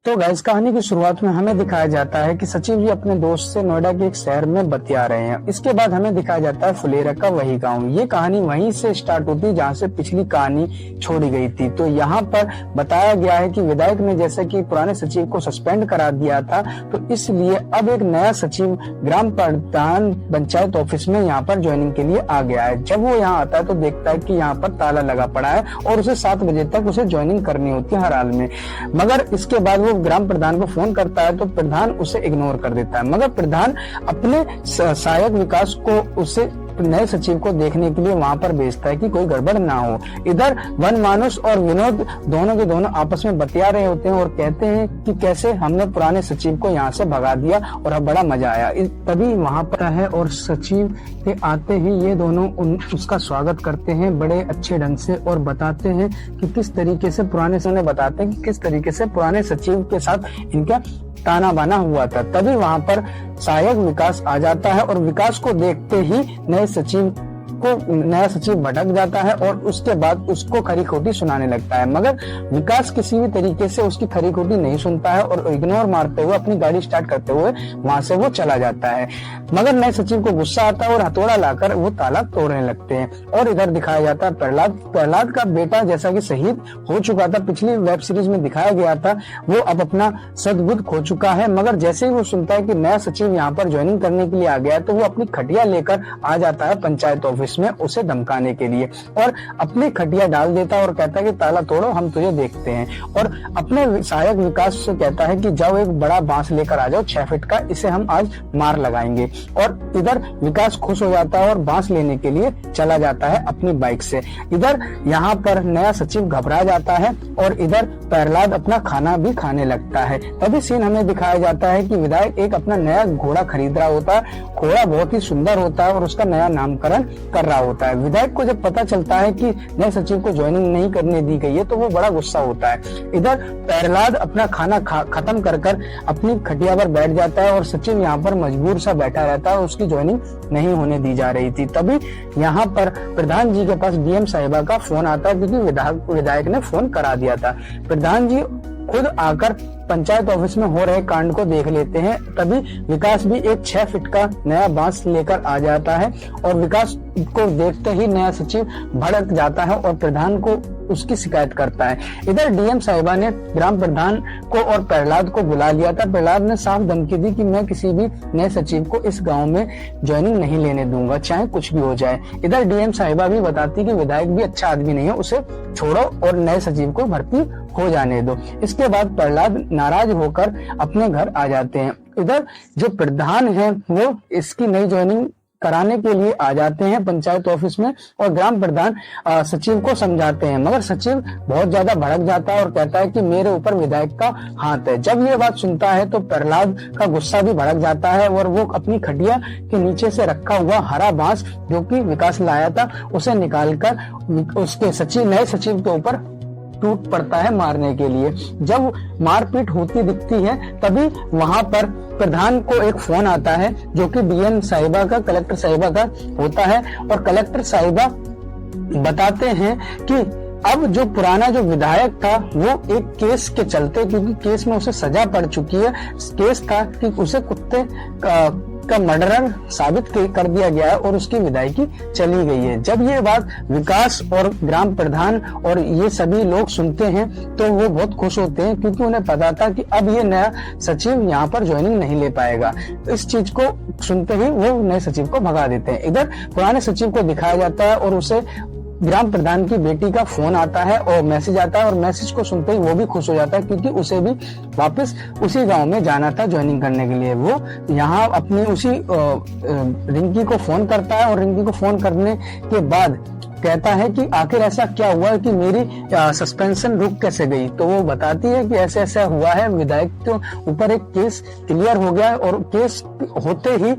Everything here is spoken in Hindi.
तो गाइस, कहानी की शुरुआत में हमें दिखाया जाता है कि सचिव जी अपने दोस्त से नोएडा के एक शहर में बतिया रहे हैं। इसके बाद हमें दिखाया जाता है फुलेरा का वही गांव। ये कहानी वहीं से स्टार्ट होती है जहां से पिछली कहानी छोड़ी गई थी। तो यहाँ पर बताया गया है कि विधायक ने जैसे कि पुराने सचिव को सस्पेंड करा दिया था, तो इसलिए अब एक नया सचिव ग्राम प्रधान पंचायत ऑफिस में यहाँ पर ज्वाइनिंग के लिए आ गया है। जब वो यहाँ आता है तो देखता है कि यहाँ पर ताला लगा पड़ा है और उसे 7 बजे तक उसे ज्वाइनिंग करनी होती है हर हाल में। मगर इसके बाद वो ग्राम प्रधान को फोन करता है तो प्रधान उसे इग्नोर कर देता है। मगर प्रधान अपने सहायक विकास को उसे नए सचिव को देखने के लिए वहां पर भेजता है कि कोई गड़बड़ ना हो। इधर वनमानुष और विनोद दोनों के दोनों आपस में बतिया रहे होते हैं और कहते हैं कि कैसे हमने पुराने सचिव को यहाँ से भगा दिया और अब बड़ा मजा आया। तभी वहां पर है और सचिव के आते ही ये दोनों उसका स्वागत करते हैं बड़े अच्छे ढंग से और बताते हैं कि किस तरीके से पुराने सचिव के साथ इनका ताना बाना हुआ था। तभी वहां पर सहायक विकास आ जाता है और विकास को देखते ही नया सचिव भटक जाता है और उसके बाद उसको खरी खोटी सुनाने लगता है। मगर विकास किसी भी तरीके से उसकी खरी खोटी नहीं सुनता है और इग्नोर मारते हुए अपनी गाड़ी स्टार्ट करते हुए वहां से वो चला जाता है। मगर नए सचिव को गुस्सा आता है और हथौड़ा लाकर वो ताला तोड़ने लगते हैं। और इधर दिखाया जाता है प्रहलाद का बेटा जैसा कि शहीद हो चुका था, पिछली वेब सीरीज में दिखाया गया था, वो अब अपना सद्बुद्ध खो चुका है। मगर जैसे ही वो सुनता है कि नया सचिव यहाँ पर ज्वाइनिंग करने के लिए आ गया है तो वो अपनी खटिया लेकर आ जाता है पंचायत ऑफिस में उसे धमकाने के लिए और अपनी खटिया डाल देता है और कहता है कि ताला तोड़ो, हम तुझे देखते हैं। और अपने सहायक विकास से कहता है कि जाओ एक बड़ा बांस लेकर आ जाओ 6 फीट का, इसे हम आज मार लगाएंगे। और इधर विकास खुश हो जाता है और बांस लेने के लिए चला जाता है अपनी बाइक से। इधर यहाँ पर नया सचिव घबरा जाता है और इधर प्रहलाद अपना खाना भी खाने लगता है। तभी सीन हमें दिखाया जाता है कि विधायक एक अपना नया घोड़ा खरीद रहा होता है। घोड़ा बहुत ही सुंदर होता है और उसका नया नामकरण कर रहा होता है। विधायक को जब पता चलता है कि नए सचिव को ज्वाइनिंग नहीं करने दी गई है तो वो बड़ा गुस्सा होता है। इधर प्रहलाद अपना खाना खत्म कर अपनी खटिया पर बैठ जाता है और सचिव यहाँ पर मजबूर सा बैठा रहता है, उसकी ज्वाइनिंग नहीं होने दी जा रही थी। तभी यहाँ पर प्रधान जी के पास डीएम साहिबा का फोन आता है क्योंकि विधायक ने फोन करा दिया था। प्रधान जी खुद आकर पंचायत ऑफिस में हो रहे कांड को देख लेते हैं। तभी विकास भी एक 6 फीट का नया बांस लेकर आ जाता है और विकास को देखते ही नया सचिव भड़क जाता है और प्रधान को उसकी शिकायत करता है। इधर डीएम साहिबा ने ग्राम प्रधान को और प्रहलाद को बुला लिया था। प्रहलाद ने साफ धमकी दी कि मैं किसी भी नए सचिव को इस गांव में ज्वाइनिंग नहीं लेने दूंगा, चाहे कुछ भी हो जाए। इधर डीएम साहिबा भी बताती कि विधायक भी अच्छा आदमी नहीं है, उसे छोड़ो और नए सचिव को भर्ती हो जाने दो। इसके बाद प्रहलाद नाराज होकर अपने घर आ जाते हैं। इधर जो प्रधान है वो इसकी नई ज्वाइनिंग कराने के लिए आ जाते हैं पंचायत ऑफिस में और ग्राम प्रधान सचिव को समझाते हैं। मगर सचिव बहुत ज्यादा भड़क जाता है और कहता है कि मेरे ऊपर विधायक का हाथ है। जब ये बात सुनता है तो प्रहलाद का गुस्सा भी भड़क जाता है और वो अपनी खटिया के नीचे से रखा हुआ हरा बांस जो कि विकास लाया था उसे निकालकर उसके नए सचिव के ऊपर टूट पड़ता है मारने के लिए। जब मारपीट होती दिखती है तभी वहां पर प्रधान को एक फोन आता है जो कि डीएम साहिबा का, कलेक्टर साहिबा का होता है और कलेक्टर साहिबा बताते हैं कि अब जो पुराना जो विधायक था वो एक केस के चलते, क्योंकि केस में उसे सजा पड़ चुकी है, केस था कि उसे कुत्ते का मर्डरर साबित कर दिया गया है और उसकी विदायगी चली गई है। जब ये बात विकास और ग्राम प्रधान और ये सभी लोग सुनते हैं तो वो बहुत खुश होते हैं क्योंकि उन्हें पता था कि अब ये नया सचिव यहाँ पर ज्वाइनिंग नहीं ले पाएगा। इस चीज को सुनते ही वो नए सचिव को भगा देते हैं। इधर पुराने सचिव को दिखाया जाता है और उसे ग्राम प्रधान की बेटी का फोन आता है और मैसेज आता है और मैसेज को सुनते ही वो भी खुश हो जाता है क्योंकि उसे भी वापस उसी गांव में जाना था ज्वाइनिंग करने के लिए। वो यहाँ अपनी उसी रिंकी को फोन करता है और रिंकी को फोन करने के बाद कहता है कि आखिर ऐसा क्या हुआ है कि मेरी सस्पेंशन रुक कैसे गई। तो वो बताती है कि ऐसे ऐसा हुआ है, विधायक के ऊपर एक केस क्लियर हो गया है और केस होते ही